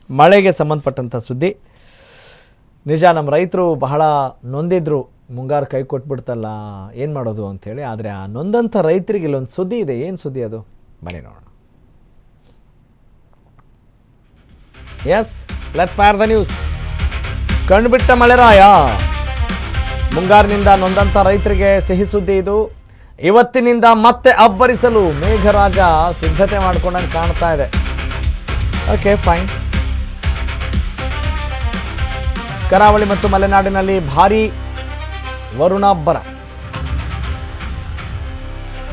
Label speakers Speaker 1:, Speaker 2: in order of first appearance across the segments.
Speaker 1: ಮಳೆಗೆ ಸಂಬಂಧಪಟ್ಟಂಥ ಸುದ್ದಿ. ನಿಜ, ನಮ್ಮ ರೈತರು ಬಹಳ ನೊಂದಿದ್ರು, ಮುಂಗಾರು ಕೈ ಕೊಟ್ಬಿಡ್ತಲ್ಲ ಏನು ಮಾಡೋದು ಅಂಥೇಳಿ. ಆದರೆ ಆ ನೊಂದಂಥ ರೈತರಿಗೆ ಇಲ್ಲೊಂದು ಸುದ್ದಿ ಇದೆ. ಏನು ಸುದ್ದಿ ಅದು? ಬನ್ನಿ ನೋಡೋಣ. Yes, let's fire the news. ಕಣ್ಬಿಟ್ಟ ಮಳೆರಾಯ. ಮುಂಗಾರಿನಿಂದ ನೊಂದಂಥ ರೈತರಿಗೆ ಸಿಹಿ ಸುದ್ದಿ ಇದು. ಇವತ್ತಿನಿಂದ ಮತ್ತೆ ಅಬ್ಬರಿಸಲು ಮೇಘರಾಜ ಸಿದ್ಧತೆ ಮಾಡ್ಕೊಂಡಂಗೆ ಕಾಣ್ತಾ ಇದೆ. Okay, fine. ಕರಾವಳಿ ಮತ್ತು ಮಲೆನಾಡಿನಲ್ಲಿ ಭಾರೀ ವರುಣಾಬ್ಬರ.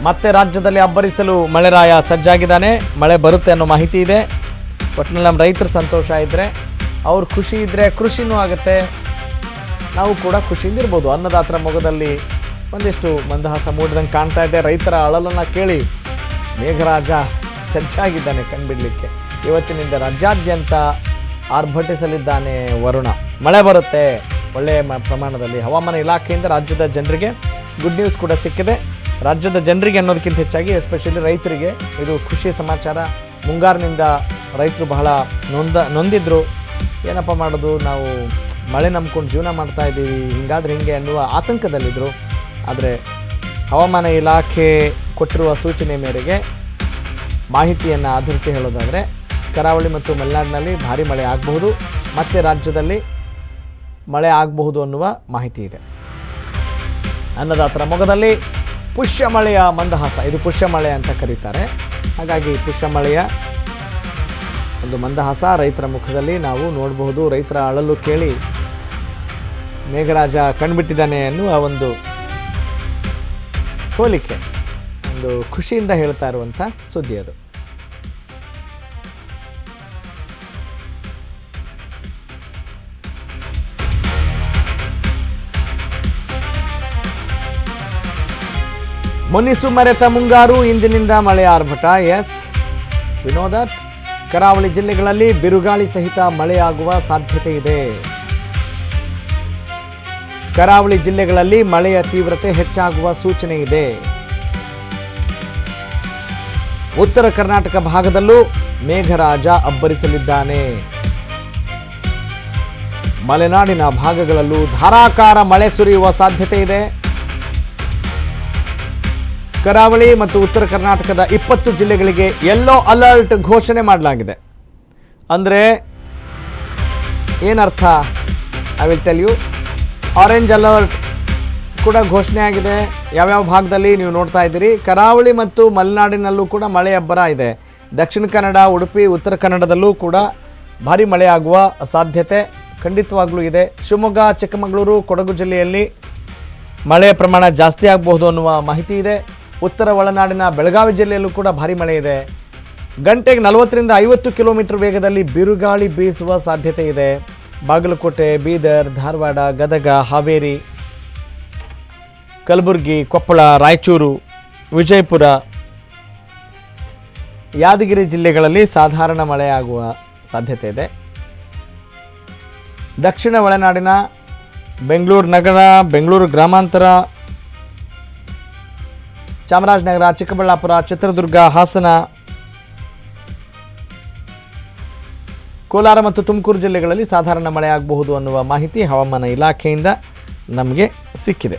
Speaker 1: ಮತ್ತೆ ರಾಜ್ಯದಲ್ಲಿ ಅಬ್ಬರಿಸಲು ಮಳೆರಾಯ ಸಜ್ಜಾಗಿದ್ದಾನೆ. ಮಳೆ ಬರುತ್ತೆ ಅನ್ನೋ ಮಾಹಿತಿ ಇದೆ. ಒಟ್ಟಿನಲ್ಲಿ ನಮ್ಮ ರೈತರು ಸಂತೋಷ ಇದ್ದರೆ, ಅವ್ರ ಖುಷಿ ಇದ್ದರೆ ಕೃಷಿನೂ ಆಗುತ್ತೆ, ನಾವು ಕೂಡ ಖುಷಿಯಿಂದ ಇರ್ಬೋದು. ಅನ್ನದಾತರ ಮೊಗದಲ್ಲಿ ಒಂದಿಷ್ಟು ಮಂದಹಾಸ ಮೂಡಿದಂಗೆ ಕಾಣ್ತಾ ಇದೆ. ರೈತರ ಅಳಲನ್ನು ಕೇಳಿ ಮೇಘರಾಜ ಸಜ್ಜಾಗಿದ್ದಾನೆ ಕಣ್ಬಿಡಲಿಕ್ಕೆ. ಇವತ್ತಿನಿಂದ ರಾಜ್ಯಾದ್ಯಂತ ಆರ್ಭಟಿಸಲಿದ್ದಾನೆ ವರುಣ. ಮಳೆ ಬರುತ್ತೆ ಒಳ್ಳೆಯ ಪ್ರಮಾಣದಲ್ಲಿ. ಹವಾಮಾನ ಇಲಾಖೆಯಿಂದ ರಾಜ್ಯದ ಜನರಿಗೆ ಗುಡ್ ನ್ಯೂಸ್ ಕೂಡ ಸಿಕ್ಕಿದೆ. ರಾಜ್ಯದ ಜನರಿಗೆ ಅನ್ನೋದಕ್ಕಿಂತ ಹೆಚ್ಚಾಗಿ ಎಸ್ಪೆಷಲಿ ರೈತರಿಗೆ ಇದು ಖುಷಿಯ ಸಮಾಚಾರ. ಮುಂಗಾರಿನಿಂದ ರೈತರು ಬಹಳ ನೊಂದಿದ್ರು. ಏನಪ್ಪ ಮಾಡೋದು, ನಾವು ಮಳೆ ನಂಬ್ಕೊಂಡು ಜೀವನ ಮಾಡ್ತಾ ಇದ್ದೀವಿ, ಹಿಂಗಾದ್ರೆ ಹಿಂಗೆ ಅನ್ನುವ ಆತಂಕದಲ್ಲಿದ್ದರು. ಆದರೆ ಹವಾಮಾನ ಇಲಾಖೆ ಕೊಟ್ಟಿರುವ ಸೂಚನೆ ಮೇರೆಗೆ ಮಾಹಿತಿಯನ್ನು ಆಧರಿಸಿ ಹೇಳೋದಾದರೆ ಕರಾವಳಿ ಮತ್ತು ಮಲೆನಾಡಿನಲ್ಲಿ ಭಾರೀ ಮಳೆ ಆಗಬಹುದು, ಮತ್ತು ರಾಜ್ಯದಲ್ಲಿ ಮಳೆ ಆಗಬಹುದು ಅನ್ನುವ ಮಾಹಿತಿ ಇದೆ. ಅನ್ನದಾತರ ಮೊಗದಲ್ಲಿ ಪುಷ್ಯ ಮಳೆಯ ಮಂದಹಾಸ. ಇದು ಪುಷ್ಯ ಮಳೆ ಅಂತ ಕರೀತಾರೆ. ಹಾಗಾಗಿ ಪುಷ್ಯ ಮಳೆಯ ಒಂದು ಮಂದಹಾಸ ರೈತರ ಮುಖದಲ್ಲಿ ನಾವು ನೋಡಬಹುದು. ರೈತರ ಅಳಲು ಕೇಳಿ ಮೇಘರಾಜ ಕಣ್ಬಿಟ್ಟಿದ್ದಾನೆ ಅನ್ನುವ ಒಂದು ಹೋಲಿಕೆ, ಒಂದು ಖುಷಿಯಿಂದ ಹೇಳ್ತಾ ಇರುವಂಥ ಸುದ್ದಿ ಅದು. ಮುನಿಸು ಮರೆತ ಮುಂಗಾರು, ಇಂದಿನಿಂದ ಮಳೆ ಆರ್ಭಟ. ಎಸ್, ವಿನೋದ. ಕರಾವಳಿ ಜಿಲ್ಲೆಗಳಲ್ಲಿ ಬಿರುಗಾಳಿ ಸಹಿತ ಮಳೆಯಾಗುವ ಸಾಧ್ಯತೆ ಇದೆ. ಕರಾವಳಿ ಜಿಲ್ಲೆಗಳಲ್ಲಿ ಮಳೆಯ ತೀವ್ರತೆ ಹೆಚ್ಚಾಗುವ ಸೂಚನೆ ಇದೆ. ಉತ್ತರ ಕರ್ನಾಟಕ ಭಾಗದಲ್ಲೂ ಮೇಘರಾಜ ಅಬ್ಬರಿಸಲಿದ್ದಾನೆ. ಮಲೆನಾಡಿನ ಭಾಗಗಳಲ್ಲೂ ಧಾರಾಕಾರ ಮಳೆ ಸುರಿಯುವ ಸಾಧ್ಯತೆ ಇದೆ. ಕರಾವಳಿ ಮತ್ತು ಉತ್ತರ ಕರ್ನಾಟಕದ 20 ಜಿಲ್ಲೆಗಳಿಗೆ ಯೆಲ್ಲೋ ಅಲರ್ಟ್ ಘೋಷಣೆ ಮಾಡಲಾಗಿದೆ. ಅಂದರೆ ಏನರ್ಥ? I will tell you. Orange alert ಕೂಡ ಘೋಷಣೆ ಆಗಿದೆ. ಯಾವ್ಯಾವ ಭಾಗದಲ್ಲಿ ನೀವು ನೋಡ್ತಾ ಇದ್ದೀರಿ. ಕರಾವಳಿ ಮತ್ತು ಮಲೆನಾಡಿನಲ್ಲೂ ಕೂಡ ಮಳೆ ಅಬ್ಬರ ಇದೆ. ದಕ್ಷಿಣ ಕನ್ನಡ, ಉಡುಪಿ, ಉತ್ತರ ಕನ್ನಡದಲ್ಲೂ ಕೂಡ ಭಾರಿ ಮಳೆ ಆಗುವ ಸಾಧ್ಯತೆ ಖಂಡಿತವಾಗ್ಲೂ ಇದೆ. ಶಿವಮೊಗ್ಗ, ಚಿಕ್ಕಮಗಳೂರು, ಕೊಡಗು ಜಿಲ್ಲೆಯಲ್ಲಿ ಮಳೆಯ ಪ್ರಮಾಣ ಜಾಸ್ತಿ ಆಗಬಹುದು ಅನ್ನುವ ಮಾಹಿತಿ ಇದೆ. ಉತ್ತರ ಒಳನಾಡಿನ ಬೆಳಗಾವಿ ಜಿಲ್ಲೆಯಲ್ಲೂ ಕೂಡ ಭಾರಿ ಮಳೆ ಇದೆ. ಗಂಟೆಗೆ 40ರಿಂದ 50 ಕಿಲೋಮೀಟರ್ ವೇಗದಲ್ಲಿ ಬಿರುಗಾಳಿ ಬೀಸುವ ಸಾಧ್ಯತೆ ಇದೆ. ಬಾಗಲಕೋಟೆ, ಬೀದರ್, ಧಾರವಾಡ, ಗದಗ, ಹಾವೇರಿ, ಕಲಬುರಗಿ, ಕೊಪ್ಪಳ, ರಾಯಚೂರು, ವಿಜಯಪುರ, ಯಾದಗಿರಿ ಜಿಲ್ಲೆಗಳಲ್ಲಿ ಸಾಧಾರಣ ಮಳೆಯಾಗುವ ಸಾಧ್ಯತೆ ಇದೆ. ದಕ್ಷಿಣ ಒಳನಾಡಿನ ಬೆಂಗಳೂರು ನಗರ, ಬೆಂಗಳೂರು ಗ್ರಾಮಾಂತರ, ಚಾಮರಾಜನಗರ, ಚಿಕ್ಕಬಳ್ಳಾಪುರ, ಚಿತ್ರದುರ್ಗ, ಹಾಸನ, ಕೋಲಾರ ಮತ್ತು ತುಮಕೂರು ಜಿಲ್ಲೆಗಳಲ್ಲಿ ಸಾಧಾರಣ ಮಳೆ ಆಗಬಹುದು ಅನ್ನುವ ಮಾಹಿತಿ ಹವಾಮಾನ ಇಲಾಖೆಯಿಂದ ನಮಗೆ ಸಿಕ್ಕಿದೆ.